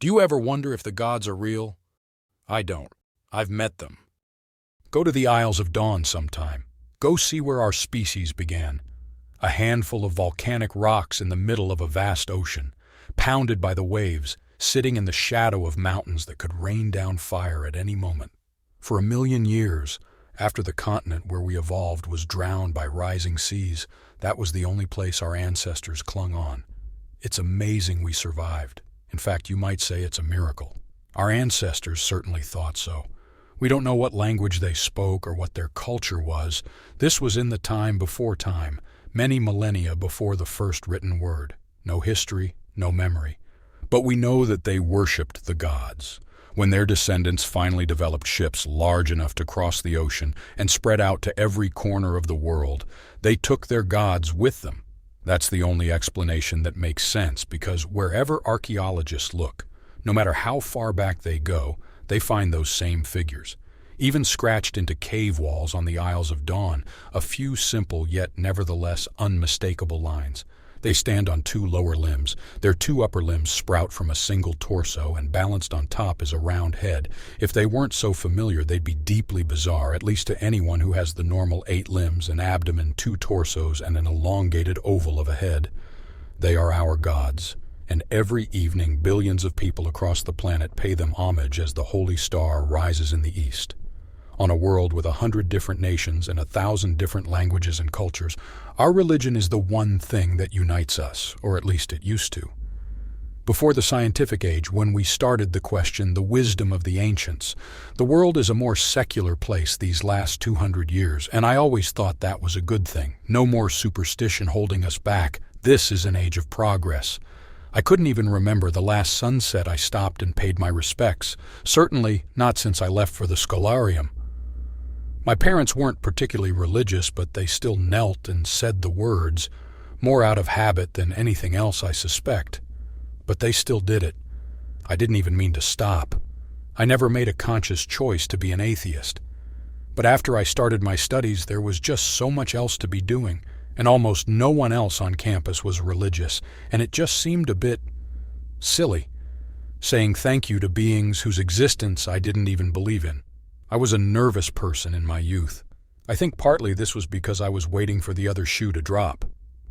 Do you ever wonder if the gods are real? I don't. I've met them. Go to the Isles of Dawn sometime. Go see where our species began. A handful of volcanic rocks in the middle of a vast ocean, pounded by the waves, sitting in the shadow of mountains that could rain down fire at any moment. For 1,000,000 years, after the continent where we evolved was drowned by rising seas, that was the only place our ancestors clung on. It's amazing we survived. In fact, you might say it's a miracle. Our ancestors certainly thought so. We don't know what language they spoke or what their culture was. This was in the time before time, many millennia before the first written word. No history, no memory. But we know that they worshipped the gods. When their descendants finally developed ships large enough to cross the ocean and spread out to every corner of the world, they took their gods with them. That's the only explanation that makes sense, because wherever archaeologists look, no matter how far back they go, they find those same figures. Even scratched into cave walls on the Isles of Dawn, a few simple yet nevertheless unmistakable lines. They stand on 2 lower limbs. Their 2 upper limbs sprout from a single torso, and balanced on top is a round head. If they weren't so familiar, they'd be deeply bizarre, at least to anyone who has the normal 8 limbs, an abdomen, 2 torsos, and an elongated oval of a head. They are our gods, and every evening billions of people across the planet pay them homage as the holy star rises in the east. On a world with 100 different nations and 1,000 different languages and cultures, our religion is the one thing that unites us, or at least it used to. Before the scientific age, when we started the question, the wisdom of the ancients, the world is a more secular place these last 200 years, and I always thought that was a good thing. No more superstition holding us back. This is an age of progress. I couldn't even remember the last sunset I stopped and paid my respects, certainly not since I left for the scholarium. My parents weren't particularly religious, but they still knelt and said the words, more out of habit than anything else, I suspect. But they still did it. I didn't even mean to stop. I never made a conscious choice to be an atheist. But after I started my studies, there was just so much else to be doing, and almost no one else on campus was religious, and it just seemed a bit silly, saying thank you to beings whose existence I didn't even believe in. I was a nervous person in my youth. I think partly this was because I was waiting for the other shoe to drop.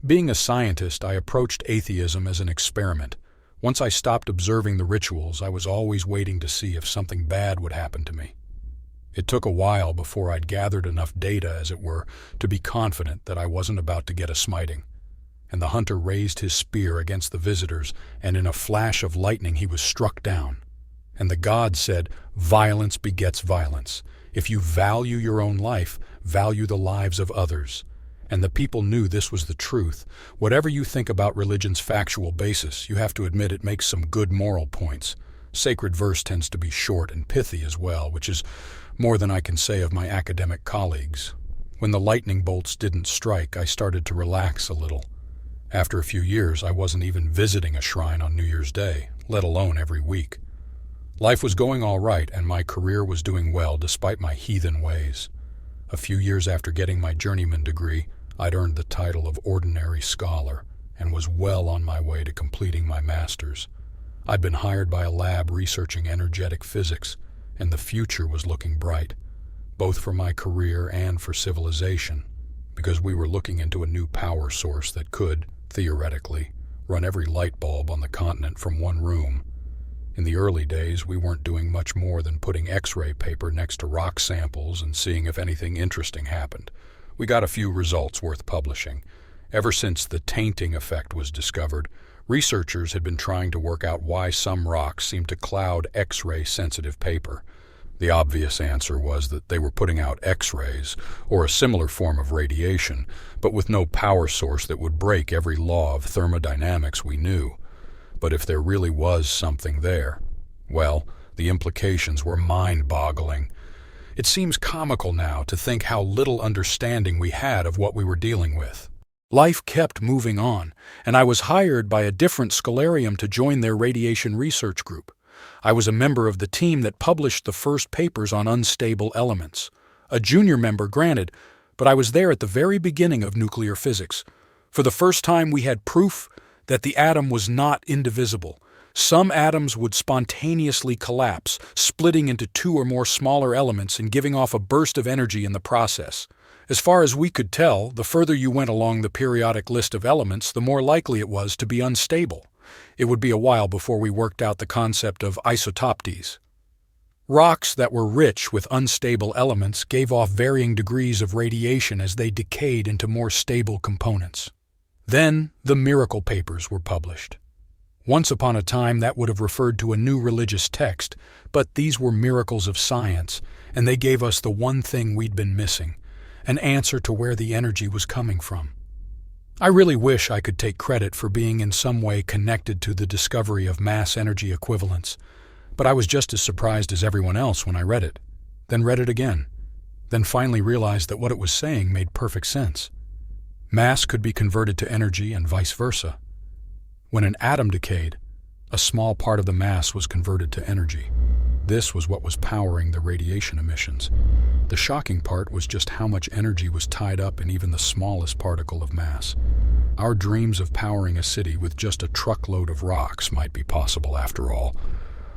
Being a scientist, I approached atheism as an experiment. Once I stopped observing the rituals, I was always waiting to see if something bad would happen to me. It took a while before I'd gathered enough data, as it were, to be confident that I wasn't about to get a smiting. And the hunter raised his spear against the visitors, and in a flash of lightning he was struck down. And the god said, "Violence begets violence. If you value your own life, value the lives of others." And the people knew this was the truth. Whatever you think about religion's factual basis, you have to admit it makes some good moral points. Sacred verse tends to be short and pithy as well, which is more than I can say of my academic colleagues. When the lightning bolts didn't strike, I started to relax a little. After a few years, I wasn't even visiting a shrine on New Year's Day, let alone every week. Life was going all right, and my career was doing well despite my heathen ways. A few years after getting my journeyman degree, I'd earned the title of ordinary scholar and was well on my way to completing my master's. I'd been hired by a lab researching energetic physics, and the future was looking bright, both for my career and for civilization, because we were looking into a new power source that could, theoretically, run every light bulb on the continent from one room. In the early days, we weren't doing much more than putting X-ray paper next to rock samples and seeing if anything interesting happened. We got a few results worth publishing. Ever since the tainting effect was discovered, researchers had been trying to work out why some rocks seemed to cloud X-ray sensitive paper. The obvious answer was that they were putting out X-rays, or a similar form of radiation, but with no power source that would break every law of thermodynamics we knew. But if there really was something there, well, the implications were mind-boggling. It seems comical now to think how little understanding we had of what we were dealing with. Life kept moving on, and I was hired by a different scholarium to join their radiation research group. I was a member of the team that published the first papers on unstable elements. A junior member, granted, but I was there at the very beginning of nuclear physics. For the first time, we had proof that the atom was not indivisible, Some atoms would spontaneously collapse, splitting into two or more smaller elements and giving off a burst of energy in the process. As far as we could tell, the further you went along the periodic list of elements, the more likely it was to be unstable. It would be a while before we worked out the concept of isotopes. Rocks that were rich with unstable elements gave off varying degrees of radiation as they decayed into more stable components. Then, the miracle papers were published. Once upon a time, that would have referred to a new religious text, but these were miracles of science, and they gave us the one thing we'd been missing, an answer to where the energy was coming from. I really wish I could take credit for being in some way connected to the discovery of mass energy equivalence, but I was just as surprised as everyone else when I read it, then read it again, then finally realized that what it was saying made perfect sense. Mass could be converted to energy and vice versa. When an atom decayed, a small part of the mass was converted to energy. This was what was powering the radiation emissions. The shocking part was just how much energy was tied up in even the smallest particle of mass. Our dreams of powering a city with just a truckload of rocks might be possible after all.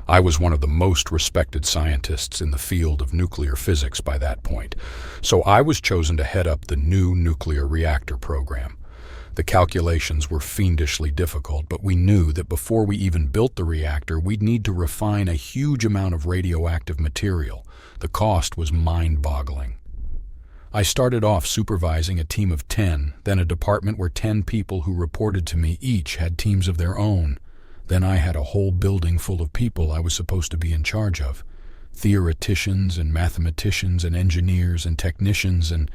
I was one of the most respected scientists in the field of nuclear physics by that point, so I was chosen to head up the new nuclear reactor program. The calculations were fiendishly difficult, but we knew that before we even built the reactor, we'd need to refine a huge amount of radioactive material. The cost was mind-boggling. I started off supervising a team of 10, then a department where 10 people who reported to me each had teams of their own. Then I had a whole building full of people I was supposed to be in charge of. Theoreticians and mathematicians and engineers and technicians and,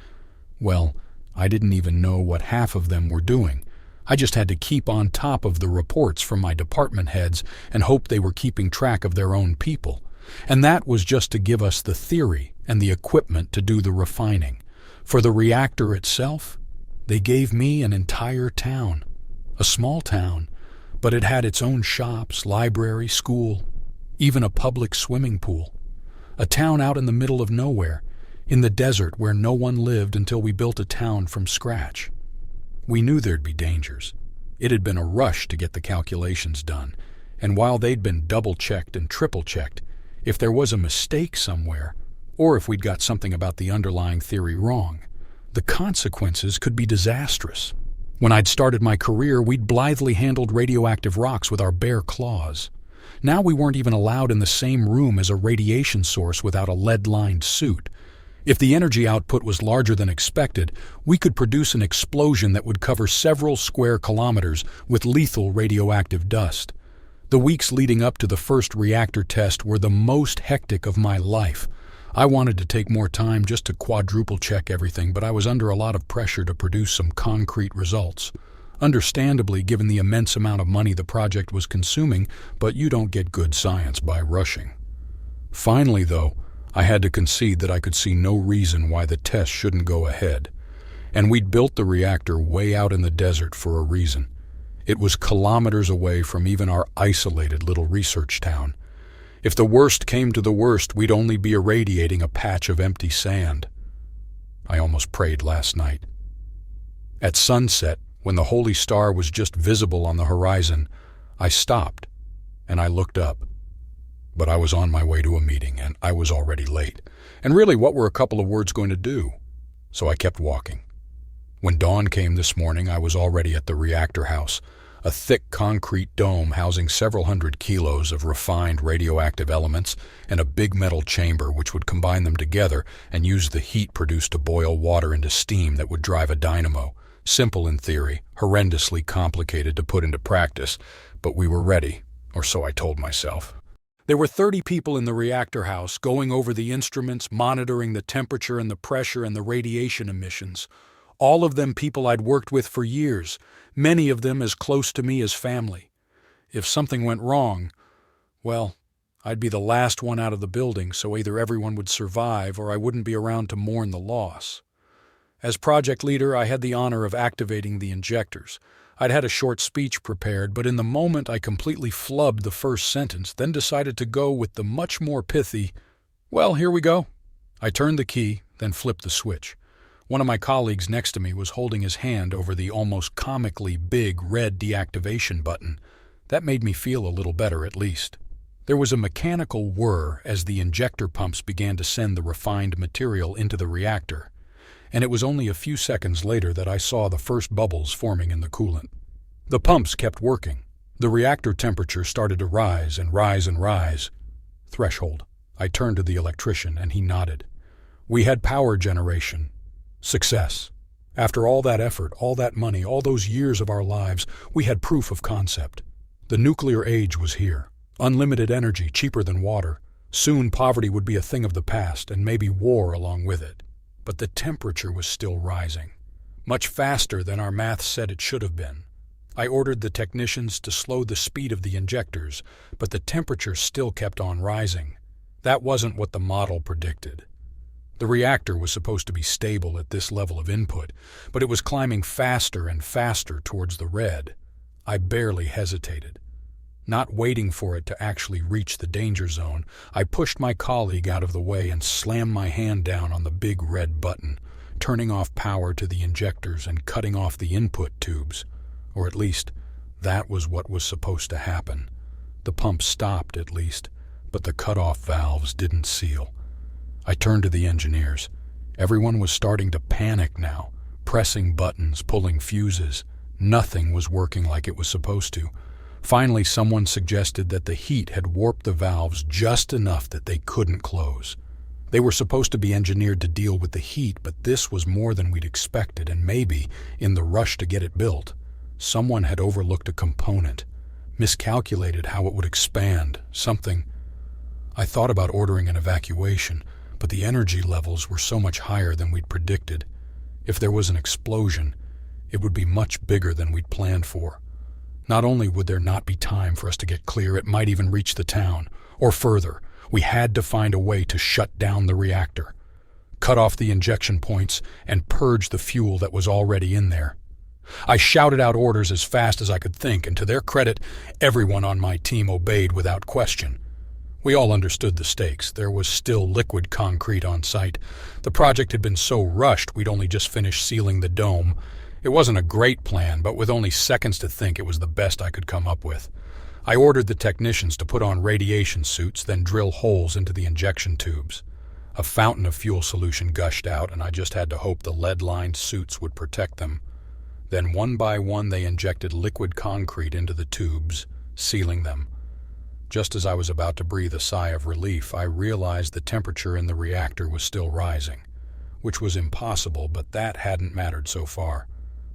well, I didn't even know what half of them were doing. I just had to keep on top of the reports from my department heads and hope they were keeping track of their own people. And that was just to give us the theory and the equipment to do the refining. For the reactor itself, they gave me an entire town. A small town, but it had its own shops, library, school, even a public swimming pool. A town out in the middle of nowhere, in the desert where no one lived until we built a town from scratch. We knew there'd be dangers. It had been a rush to get the calculations done, and while they'd been double-checked and triple-checked, if there was a mistake somewhere, or if we'd got something about the underlying theory wrong, the consequences could be disastrous. When I'd started my career, we'd blithely handled radioactive rocks with our bare claws. Now we weren't even allowed in the same room as a radiation source without a lead-lined suit. If the energy output was larger than expected, we could produce an explosion that would cover several square kilometers with lethal radioactive dust. The weeks leading up to the first reactor test were the most hectic of my life. I wanted to take more time just to quadruple check everything, but I was under a lot of pressure to produce some concrete results. Understandably, given the immense amount of money the project was consuming, but you don't get good science by rushing. Finally, though, I had to concede that I could see no reason why the test shouldn't go ahead. And we'd built the reactor way out in the desert for a reason. It was kilometers away from even our isolated little research town. If the worst came to the worst, we'd only be irradiating a patch of empty sand. I almost prayed last night. At sunset, when the holy star was just visible on the horizon, I stopped and I looked up. But I was on my way to a meeting, and I was already late. And really, what were a couple of words going to do? So I kept walking. When dawn came this morning, I was already at the reactor house, a thick concrete dome housing several hundred kilos of refined radioactive elements and a big metal chamber which would combine them together and use the heat produced to boil water into steam that would drive a dynamo. Simple in theory, horrendously complicated to put into practice, but we were ready, or so I told myself. There were 30 people in the reactor house going over the instruments, monitoring the temperature and the pressure and the radiation emissions. All of them people I'd worked with for years, many of them as close to me as family. If something went wrong, well, I'd be the last one out of the building, so either everyone would survive or I wouldn't be around to mourn the loss. As project leader, I had the honor of activating the injectors. I'd had a short speech prepared, but in the moment I completely flubbed the first sentence, then decided to go with the much more pithy, "Well, here we go." I turned the key, then flipped the switch. One of my colleagues next to me was holding his hand over the almost comically big red deactivation button. That made me feel a little better at least. There was a mechanical whir as the injector pumps began to send the refined material into the reactor, and it was only a few seconds later that I saw the first bubbles forming in the coolant. The pumps kept working. The reactor temperature started to rise and rise and rise. Threshold. I turned to the electrician and he nodded. We had power generation. Success. After all that effort, all that money, all those years of our lives, we had proof of concept. The nuclear age was here. Unlimited energy, cheaper than water. Soon poverty would be a thing of the past, and maybe war along with it. But the temperature was still rising. Much faster than our math said it should have been. I ordered the technicians to slow the speed of the injectors, but the temperature still kept on rising. That wasn't what the model predicted. The reactor was supposed to be stable at this level of input, but it was climbing faster and faster towards the red. I barely hesitated. Not waiting for it to actually reach the danger zone, I pushed my colleague out of the way and slammed my hand down on the big red button, turning off power to the injectors and cutting off the input tubes. Or at least, that was what was supposed to happen. The pump stopped, at least, but the cutoff valves didn't seal. I turned to the engineers. Everyone was starting to panic now, pressing buttons, pulling fuses. Nothing was working like it was supposed to. Finally, someone suggested that the heat had warped the valves just enough that they couldn't close. They were supposed to be engineered to deal with the heat, but this was more than we'd expected, and maybe, in the rush to get it built, someone had overlooked a component, miscalculated how it would expand, something. I thought about ordering an evacuation, but the energy levels were so much higher than we'd predicted. If there was an explosion, it would be much bigger than we'd planned for. Not only would there not be time for us to get clear, it might even reach the town, or further. We had to find a way to shut down the reactor, cut off the injection points, and purge the fuel that was already in there. I shouted out orders as fast as I could think, and to their credit, everyone on my team obeyed without question. We all understood the stakes. There was still liquid concrete on site. The project had been so rushed we'd only just finished sealing the dome. It wasn't a great plan, but with only seconds to think, it was the best I could come up with. I ordered the technicians to put on radiation suits, then drill holes into the injection tubes. A fountain of fuel solution gushed out, and I just had to hope the lead-lined suits would protect them. Then one by one they injected liquid concrete into the tubes, sealing them. Just as I was about to breathe a sigh of relief, I realized the temperature in the reactor was still rising, which was impossible, but that hadn't mattered so far.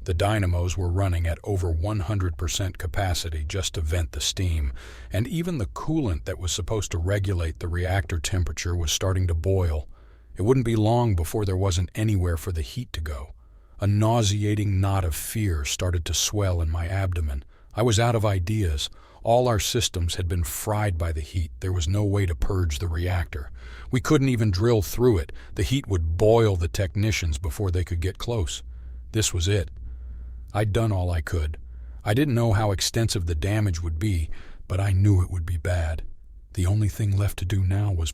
The dynamos were running at over 100% capacity just to vent the steam, and even the coolant that was supposed to regulate the reactor temperature was starting to boil. It wouldn't be long before there wasn't anywhere for the heat to go. A nauseating knot of fear started to swell in my abdomen. I was out of ideas. All our systems had been fried by the heat. There was no way to purge the reactor. We couldn't even drill through it. The heat would boil the technicians before they could get close. This was it. I'd done all I could. I didn't know how extensive the damage would be, but I knew it would be bad. The only thing left to do now was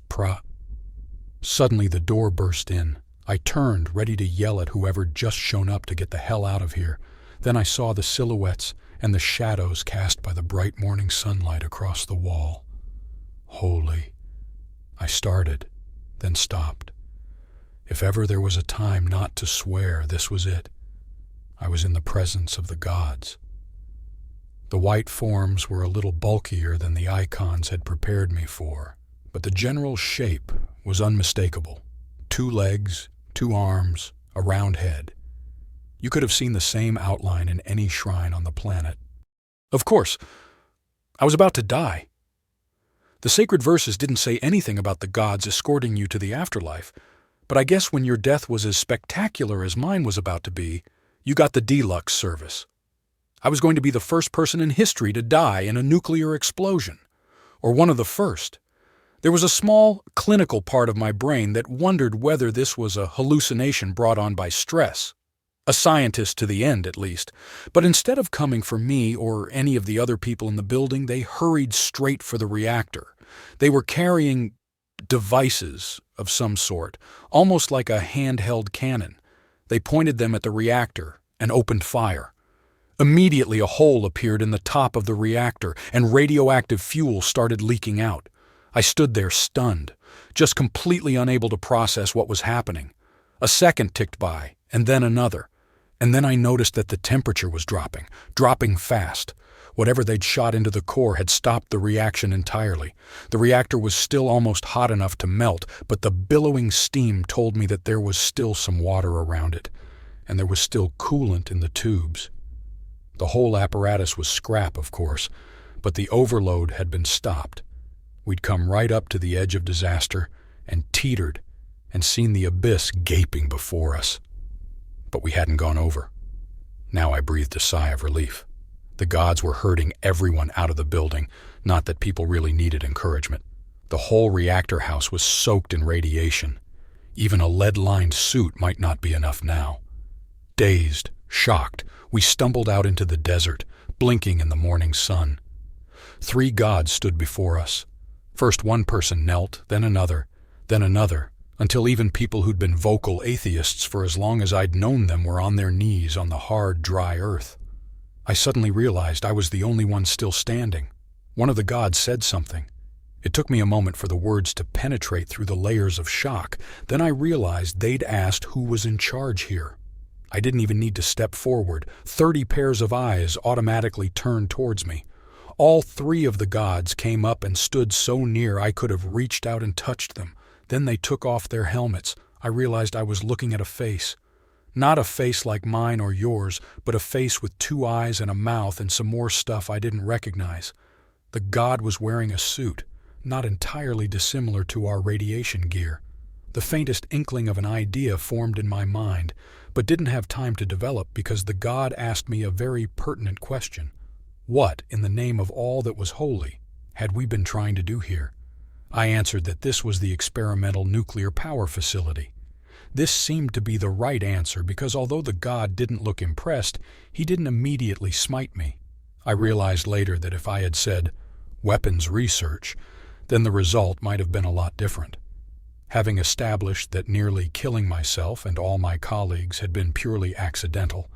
Suddenly the door burst in. I turned, ready to yell at whoever'd just shown up to get the hell out of here. Then I saw the silhouettes and the shadows cast by the bright morning sunlight across the wall. Holy. I started, then stopped. If ever there was a time not to swear, this was it. I was in the presence of the gods. The white forms were a little bulkier than the icons had prepared me for, but the general shape was unmistakable. 2 legs, 2 arms, a round head. You could have seen the same outline in any shrine on the planet. Of course, I was about to die. The sacred verses didn't say anything about the gods escorting you to the afterlife, but I guess when your death was as spectacular as mine was about to be, you got the deluxe service. I was going to be the first person in history to die in a nuclear explosion, or one of the first. There was a small, clinical part of my brain that wondered whether this was a hallucination brought on by stress. A scientist to the end, at least. But instead of coming for me or any of the other people in the building, they hurried straight for the reactor. They were carrying devices of some sort, almost like a handheld cannon. They pointed them at the reactor and opened fire. Immediately, a hole appeared in the top of the reactor, and radioactive fuel started leaking out. I stood there stunned, just completely unable to process what was happening. A second ticked by, and then another. And then I noticed that the temperature was dropping fast. Whatever they'd shot into the core had stopped the reaction entirely. The reactor was still almost hot enough to melt, but the billowing steam told me that there was still some water around it, and there was still coolant in the tubes. The whole apparatus was scrap, of course, but the overload had been stopped. We'd come right up to the edge of disaster and teetered and seen the abyss gaping before us. But we hadn't gone over. Now I breathed a sigh of relief. The gods were herding everyone out of the building, not that people really needed encouragement. The whole reactor house was soaked in radiation. Even a lead-lined suit might not be enough now. Dazed, shocked, we stumbled out into the desert, blinking in the morning sun. 3 gods stood before us. First one person knelt, then another, until even people who'd been vocal atheists for as long as I'd known them were on their knees on the hard, dry earth. I suddenly realized I was the only one still standing. One of the gods said something. It took me a moment for the words to penetrate through the layers of shock. Then I realized they'd asked who was in charge here. I didn't even need to step forward. 30 pairs of eyes automatically turned towards me. All 3 of the gods came up and stood so near I could have reached out and touched them. Then they took off their helmets. I realized I was looking at a face. Not a face like mine or yours, but a face with 2 eyes and a mouth and some more stuff I didn't recognize. The god was wearing a suit, not entirely dissimilar to our radiation gear. The faintest inkling of an idea formed in my mind, but didn't have time to develop because the god asked me a very pertinent question. What, in the name of all that was holy, had we been trying to do here? I answered that this was the experimental nuclear power facility. This seemed to be the right answer because although the god didn't look impressed, he didn't immediately smite me. I realized later that if I had said, weapons research, then the result might have been a lot different. Having established that nearly killing myself and all my colleagues had been purely accidental,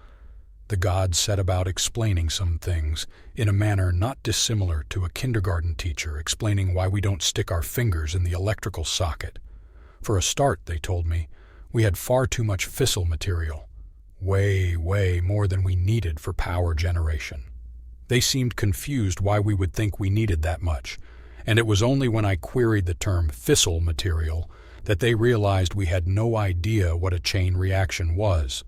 the god set about explaining some things in a manner not dissimilar to a kindergarten teacher explaining why we don't stick our fingers in the electrical socket. For a start, they told me, we had far too much fissile material, way more than we needed for power generation. They seemed confused why we would think we needed that much, and it was only when I queried the term fissile material that they realized we had no idea what a chain reaction was.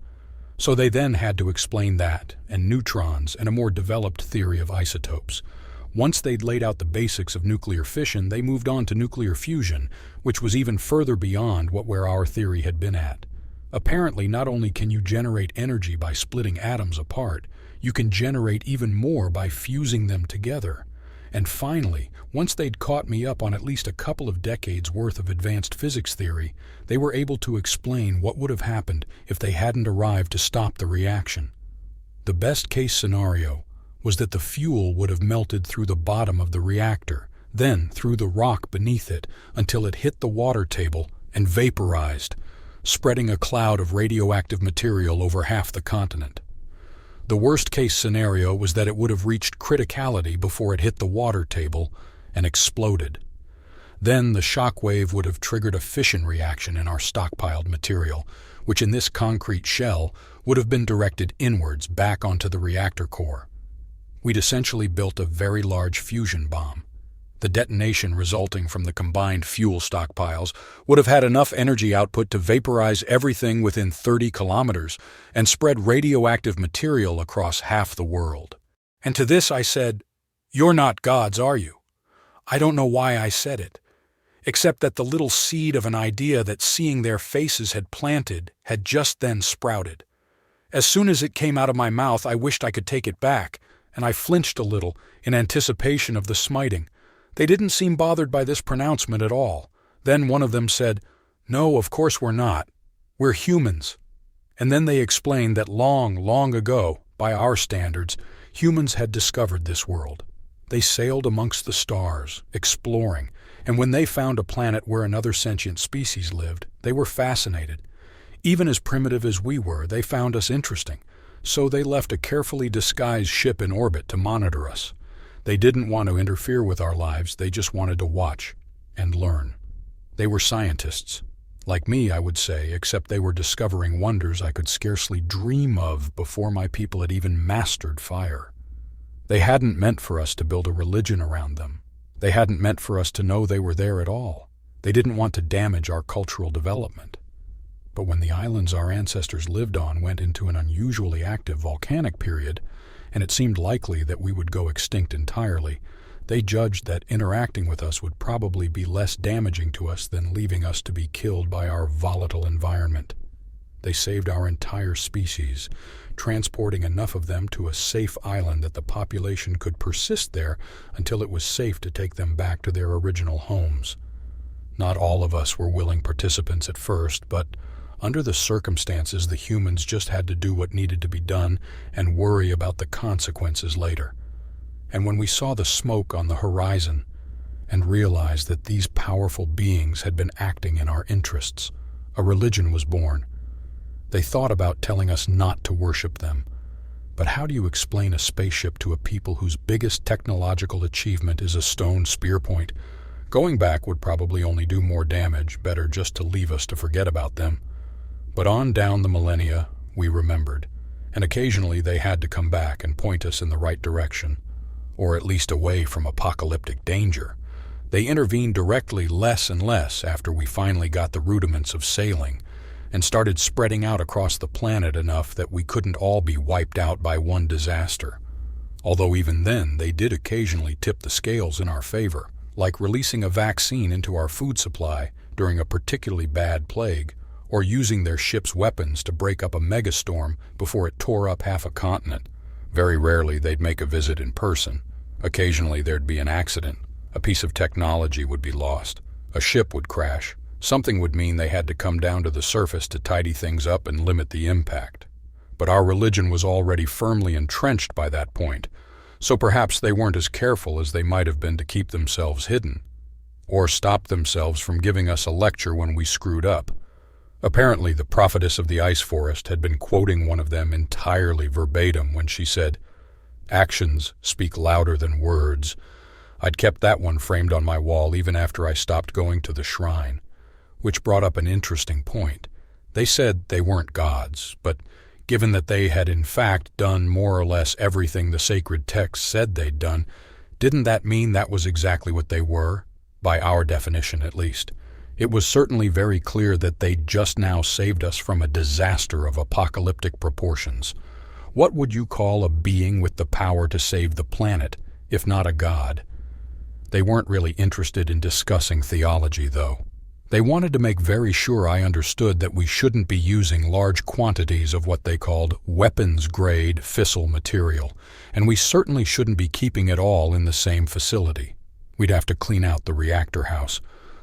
So they then had to explain that, and neutrons, and a more developed theory of isotopes. Once they'd laid out the basics of nuclear fission, they moved on to nuclear fusion, which was even further beyond where our theory had been at. Apparently, not only can you generate energy by splitting atoms apart, you can generate even more by fusing them together. And finally, once they'd caught me up on at least a couple of decades worth of advanced physics theory, they were able to explain what would have happened if they hadn't arrived to stop the reaction. The best-case scenario was that the fuel would have melted through the bottom of the reactor, then through the rock beneath it until it hit the water table and vaporized, spreading a cloud of radioactive material over half the continent. The worst-case scenario was that it would have reached criticality before it hit the water table and exploded. Then the shock wave would have triggered a fission reaction in our stockpiled material, which in this concrete shell would have been directed inwards back onto the reactor core. We'd essentially built a very large fusion bomb. The detonation resulting from the combined fuel stockpiles would have had enough energy output to vaporize everything within 30 kilometers and spread radioactive material across half the world. And to this I said, "You're not gods, are you?" I don't know why I said it, except that the little seed of an idea that seeing their faces had planted had just then sprouted. As soon as it came out of my mouth, I wished I could take it back, and I flinched a little in anticipation of the smiting. They didn't seem bothered by this pronouncement at all. Then one of them said, "No, of course we're not. We're humans." And then they explained that long ago, by our standards, humans had discovered this world. They sailed amongst the stars, exploring, and when they found a planet where another sentient species lived, they were fascinated. Even as primitive as we were, they found us interesting. So they left a carefully disguised ship in orbit to monitor us. They didn't want to interfere with our lives, they just wanted to watch and learn. They were scientists. Like me, I would say, except they were discovering wonders I could scarcely dream of before my people had even mastered fire. They hadn't meant for us to build a religion around them. They hadn't meant for us to know they were there at all. They didn't want to damage our cultural development. But when the islands our ancestors lived on went into an unusually active volcanic period, and it seemed likely that we would go extinct entirely, they judged that interacting with us would probably be less damaging to us than leaving us to be killed by our volatile environment. They saved our entire species, transporting enough of them to a safe island that the population could persist there until it was safe to take them back to their original homes. Not all of us were willing participants at first, but under the circumstances, the humans just had to do what needed to be done and worry about the consequences later. And when we saw the smoke on the horizon and realized that these powerful beings had been acting in our interests, a religion was born. They thought about telling us not to worship them. But how do you explain a spaceship to a people whose biggest technological achievement is a stone spear point? Going back would probably only do more damage, better just to leave us to forget about them. But on down the millennia, we remembered, and occasionally they had to come back and point us in the right direction, or at least away from apocalyptic danger. They intervened directly less and less after we finally got the rudiments of sailing, and started spreading out across the planet enough that we couldn't all be wiped out by one disaster. Although even then, they did occasionally tip the scales in our favor, like releasing a vaccine into our food supply during a particularly bad plague, or using their ship's weapons to break up a megastorm before it tore up half a continent. Very rarely they'd make a visit in person. Occasionally there'd be an accident. A piece of technology would be lost. A ship would crash. Something would mean they had to come down to the surface to tidy things up and limit the impact. But our religion was already firmly entrenched by that point, so perhaps they weren't as careful as they might have been to keep themselves hidden, or stop themselves from giving us a lecture when we screwed up. Apparently, the prophetess of the ice forest had been quoting one of them entirely verbatim when she said, "Actions speak louder than words." I'd kept that one framed on my wall even after I stopped going to the shrine, which brought up an interesting point. They said they weren't gods, but given that they had in fact done more or less everything the sacred text said they'd done, didn't that mean that was exactly what they were? By our definition, at least. It was certainly very clear that they'd just now saved us from a disaster of apocalyptic proportions. What would you call a being with the power to save the planet, if not a god? They weren't really interested in discussing theology, though. They wanted to make very sure I understood that we shouldn't be using large quantities of what they called weapons-grade fissile material, and we certainly shouldn't be keeping it all in the same facility. We'd have to clean out the reactor house.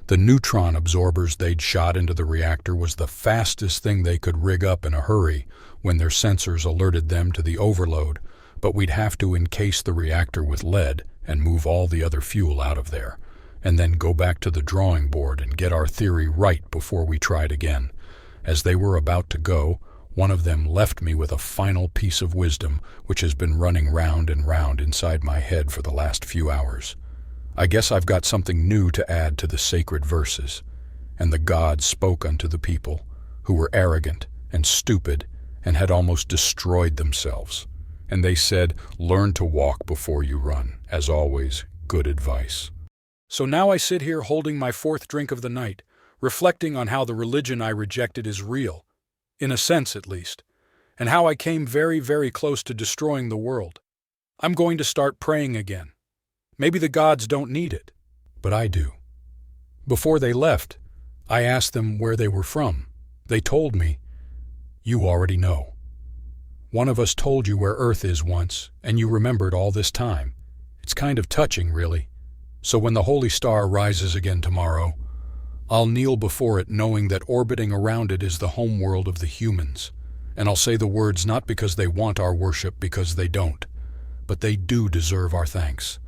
The neutron absorbers they'd shot into the reactor was the fastest thing they could rig up in a hurry when their sensors alerted them to the overload, but we'd have to encase the reactor with lead and move all the other fuel out of there, and then go back to the drawing board and get our theory right before we tried again. As they were about to go, one of them left me with a final piece of wisdom which has been running round and round inside my head for the last few hours. I guess I've got something new to add to the sacred verses. And the gods spoke unto the people, who were arrogant and stupid and had almost destroyed themselves. And they said, "Learn to walk before you run." As always, good advice. So now I sit here holding my fourth drink of the night, reflecting on how the religion I rejected is real, in a sense at least, and how I came very, very close to destroying the world. I'm going to start praying again. Maybe the gods don't need it, but I do. Before they left, I asked them where they were from. They told me, "You already know. One of us told you where Earth is once, and you remembered all this time. It's kind of touching, really. So when the Holy Star rises again tomorrow, I'll kneel before it knowing that orbiting around it is the homeworld of the humans, and I'll say the words not because they want our worship, because they don't, but they do deserve our thanks.